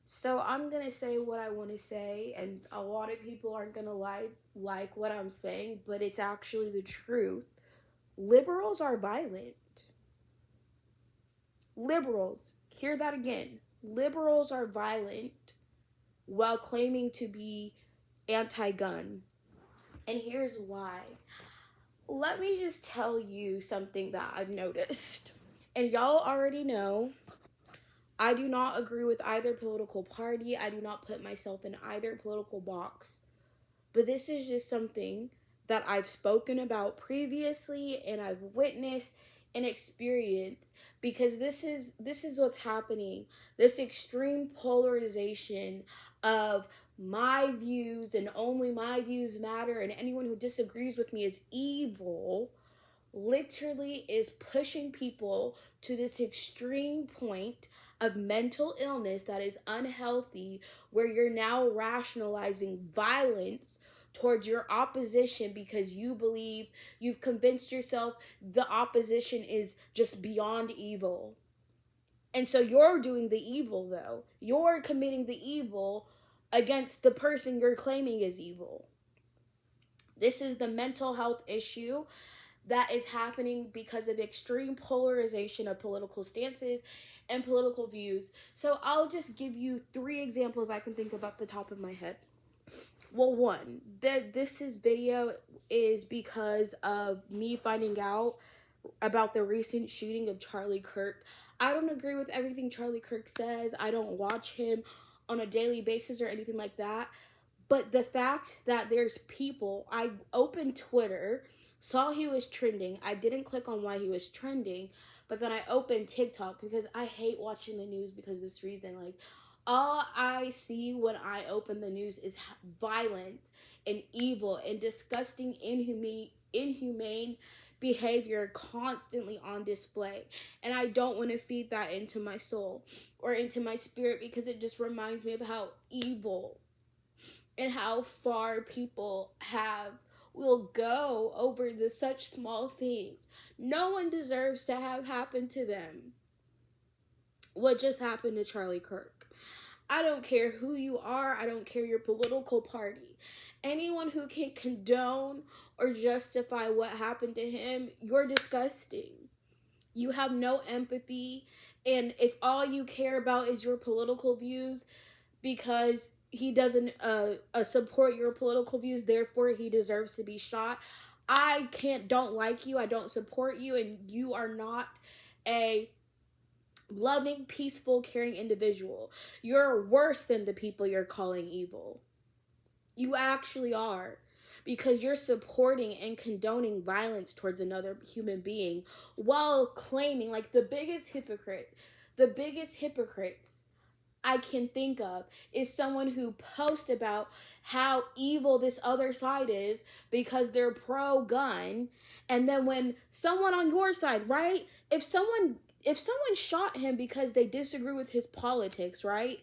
So I'm gonna say what I want to say, and a lot of people aren't gonna like what I'm saying, but it's actually the truth. Liberals are violent. Liberals, hear that again. Liberals are violent while claiming to be anti-gun. And here's why. Let me just tell you something that I've noticed. And y'all already know I do not agree with either political party. I do not put myself in either political box. But this is just something that I've spoken about previously and I've witnessed and experienced because this is what's happening. This extreme polarization of my views and only my views matter and anyone who disagrees with me is evil literally is pushing people to this extreme point of mental illness that is unhealthy, where you're now rationalizing violence towards your opposition because you believe you've convinced yourself the opposition is just beyond evil. And so you're doing the evil, though. You're committing the evil against the person you're claiming is evil. This is the mental health issue that is happening because of extreme polarization of political stances and political views. So I'll just give you three examples I can think of off the top of my head. Well, one, this is video is because of me finding out about the recent shooting of Charlie Kirk. I don't agree with everything Charlie Kirk says. I don't watch him on a daily basis or anything like that. But the fact that there's people, I opened Twitter, saw he was trending. I didn't click on why he was trending, but then I opened TikTok because I hate watching the news because of this reason. Like, all I see when I open the news is violence and evil and disgusting, inhumane behavior constantly on display. And I don't want to feed that into my soul or into my spirit because it just reminds me of how evil and how far people have will go over the such small things. No one deserves to have happened to them what just happened to Charlie Kirk. I don't care who you are, I don't care your political party. Anyone who can condone or justify what happened to him, you're disgusting. You have no empathy, and if all you care about is your political views because he doesn't support your political views, therefore he deserves to be shot. I don't like you, I don't support you, and you are not a loving, peaceful, caring individual. You're worse than the people you're calling evil. You actually are. Because you're supporting and condoning violence towards another human being while claiming, like, the biggest hypocrites I can think of is someone who posts about how evil this other side is because they're pro gun, and then when someone on your side, right? If someone shot him because they disagree with his politics, right?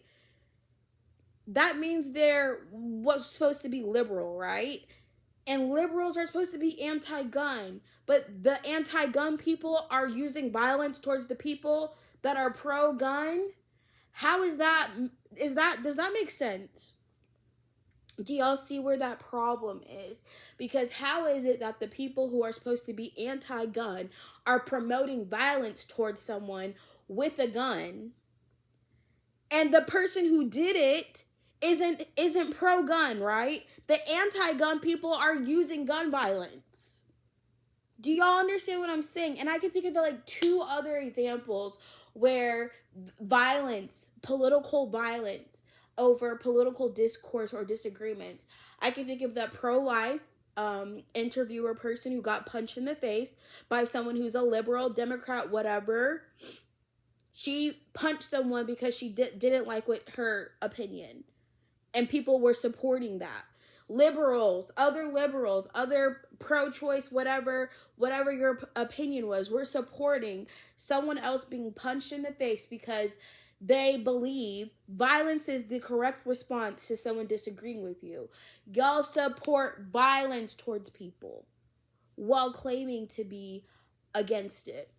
That means they're what's supposed to be liberal, right? And liberals are supposed to be anti-gun, but the anti-gun people are using violence towards the people that are pro-gun. How does that make sense? Do y'all see where that problem is? Because how is it that the people who are supposed to be anti-gun are promoting violence towards someone with a gun, and the person who did it isn't pro-gun, right? The anti-gun people are using gun violence. Do y'all understand what I'm saying? And I can think of like two other examples where political violence over political discourse or disagreements. I can think of the pro-life interviewer person who got punched in the face by someone who's a liberal, Democrat, whatever. She punched someone because she didn't like what her opinion, and people were supporting that. Liberals, other pro-choice, whatever your opinion was, were supporting someone else being punched in the face because they believe violence is the correct response to someone disagreeing with you. Y'all support violence towards people while claiming to be against it.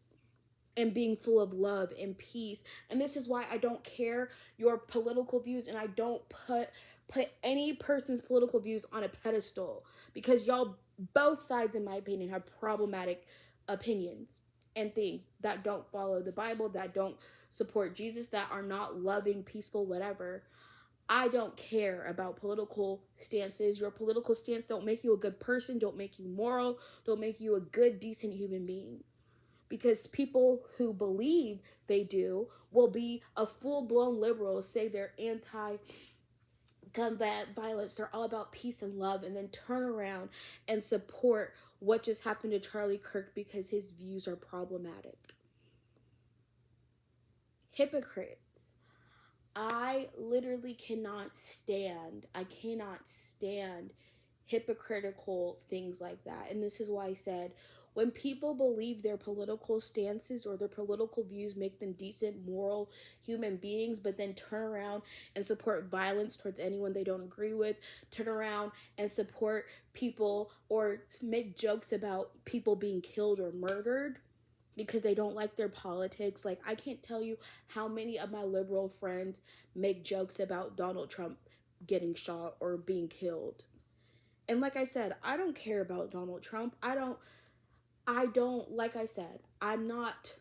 and being full of love and peace. And this is why I don't care your political views, and I don't put any person's political views on a pedestal, because y'all, both sides in my opinion, have problematic opinions and things that don't follow the Bible, that don't support Jesus, that are not loving, peaceful, whatever. I don't care about political stances. Your political stance don't make you a good person, don't make you moral, don't make you a good, decent human being. Because people who believe they do will be a full-blown liberal, say they're anti-gun violence, they're all about peace and love, and then turn around and support what just happened to Charlie Kirk because his views are problematic. Hypocrites. I literally cannot stand hypocritical things like that. And this is why I said, when people believe their political stances or their political views make them decent, moral human beings, but then turn around and support violence towards anyone they don't agree with, turn around and support people or make jokes about people being killed or murdered because they don't like their politics. Like, I can't tell you how many of my liberal friends make jokes about Donald Trump getting shot or being killed. And like I said, I don't care about Donald Trump. I don't, like I said, I'm not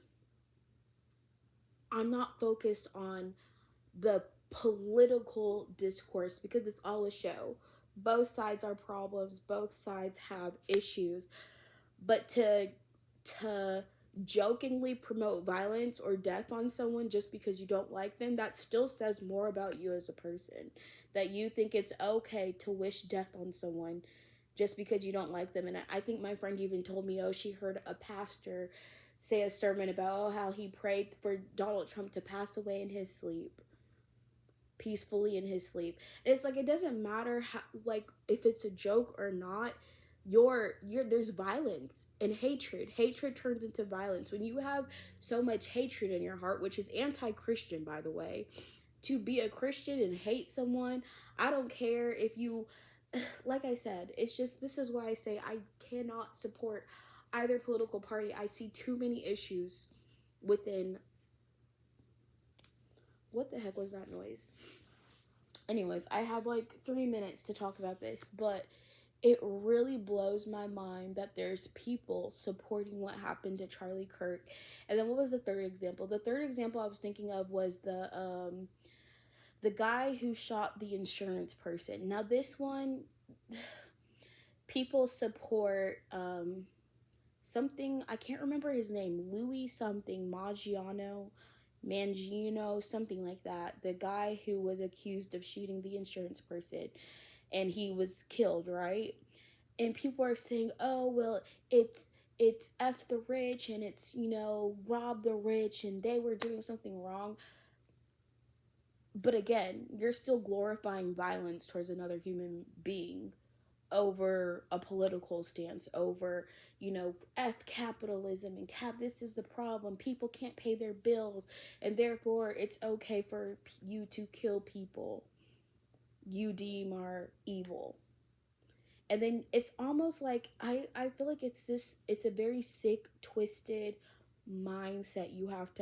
focused on the political discourse because it's all a show. Both sides are problems, both sides have issues. But to jokingly promote violence or death on someone just because you don't like them, that still says more about you as a person. That you think it's okay to wish death on someone just because you don't like them. And I think my friend even told me, she heard a pastor say a sermon about how he prayed for Donald Trump to pass away in his sleep, peacefully in his sleep. And it's like, it doesn't matter how, like, if it's a joke or not. There's violence and hatred turns into violence. When you have so much hatred in your heart, which is anti-Christian, by the way, to be a Christian and hate someone, I don't care if you, like I said, it's just, this is why I say I cannot support either political party. I see too many issues within, what the heck was that noise? Anyways, I have like 3 minutes to talk about this, but it really blows my mind that there's people supporting what happened to Charlie Kirk. And then what was the third example? The third example I was thinking of was the guy who shot the insurance person. Now this one, people support something, I can't remember his name, Louis something, Mangino, something like that. The guy who was accused of shooting the insurance person and he was killed, right? And people are saying, oh, well, it's F the rich and it's, rob the rich and they were doing something wrong. But again, you're still glorifying violence towards another human being over a political stance, over, F capitalism and this is the problem. People can't pay their bills and therefore it's okay for you to kill people you deem are evil. And then it's almost like, I feel like it's a very sick, twisted mindset you have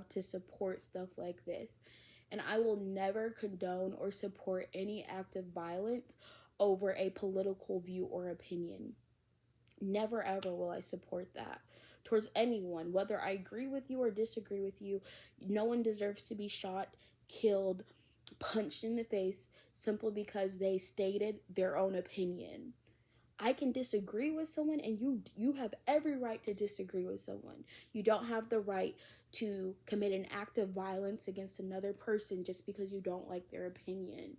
to support stuff like this. And I will never condone or support any act of violence over a political view or opinion. Never ever will I support that towards anyone, whether I agree with you or disagree with you. No one deserves to be shot, killed, punched in the face simply because they stated their own opinion. I can disagree with someone, and you have every right to disagree with someone. You don't have the right to commit an act of violence against another person just because you don't like their opinion.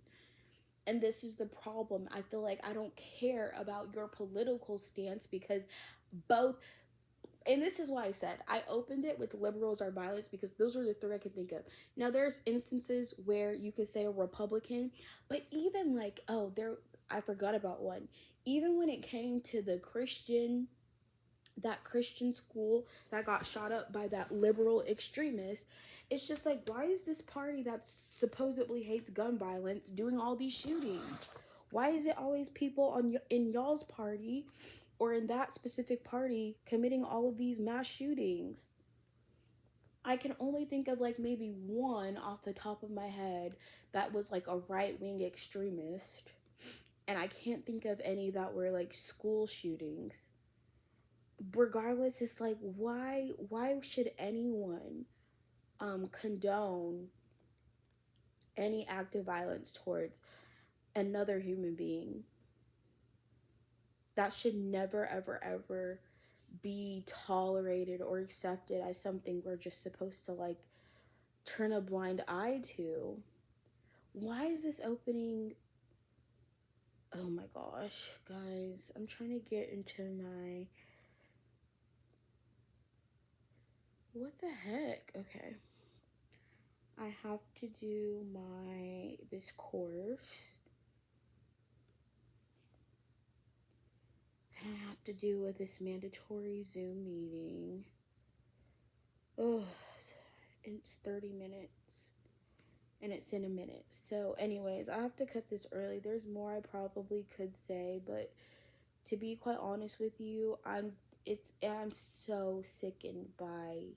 And this is the problem. I feel like I don't care about your political stance because both, and this is why I said I opened it with liberals are violence because those are the three I can think of. Now there's instances where you could say a Republican, but even like, I forgot about one. Even when it came to that Christian school that got shot up by that liberal extremist, it's just like, why is this party that supposedly hates gun violence doing all these shootings? Why is it always people in y'all's party or in that specific party committing all of these mass shootings? I can only think of like maybe one off the top of my head that was like a right-wing extremist. And I can't think of any that were like school shootings. Regardless, it's like why should anyone condone any act of violence towards another human being? That should never ever ever be tolerated or accepted as something we're just supposed to like turn a blind eye to. Why is this opening? Oh my gosh, guys, I'm trying to get into my, what the heck? Okay, I have to do this course, and I have to do with this mandatory Zoom meeting. Oh, it's 30 minutes. And it's in a minute. So anyways, I have to cut this early. There's more I probably could say, but to be quite honest with you, I'm so sickened by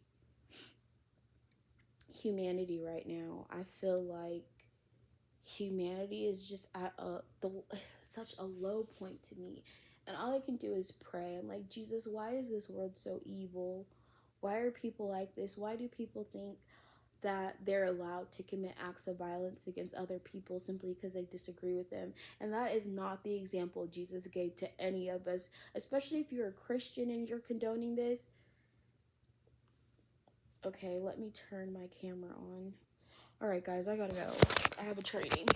humanity right now. I feel like humanity is just at such a low point to me. And all I can do is pray. I'm like, Jesus, why is this world so evil? Why are people like this? Why do people think that they're allowed to commit acts of violence against other people simply because they disagree with them? And that is not the example Jesus gave to any of us, especially if you're a Christian and you're condoning this. Okay, let me turn my camera on. All right, guys, I gotta go. I have a training.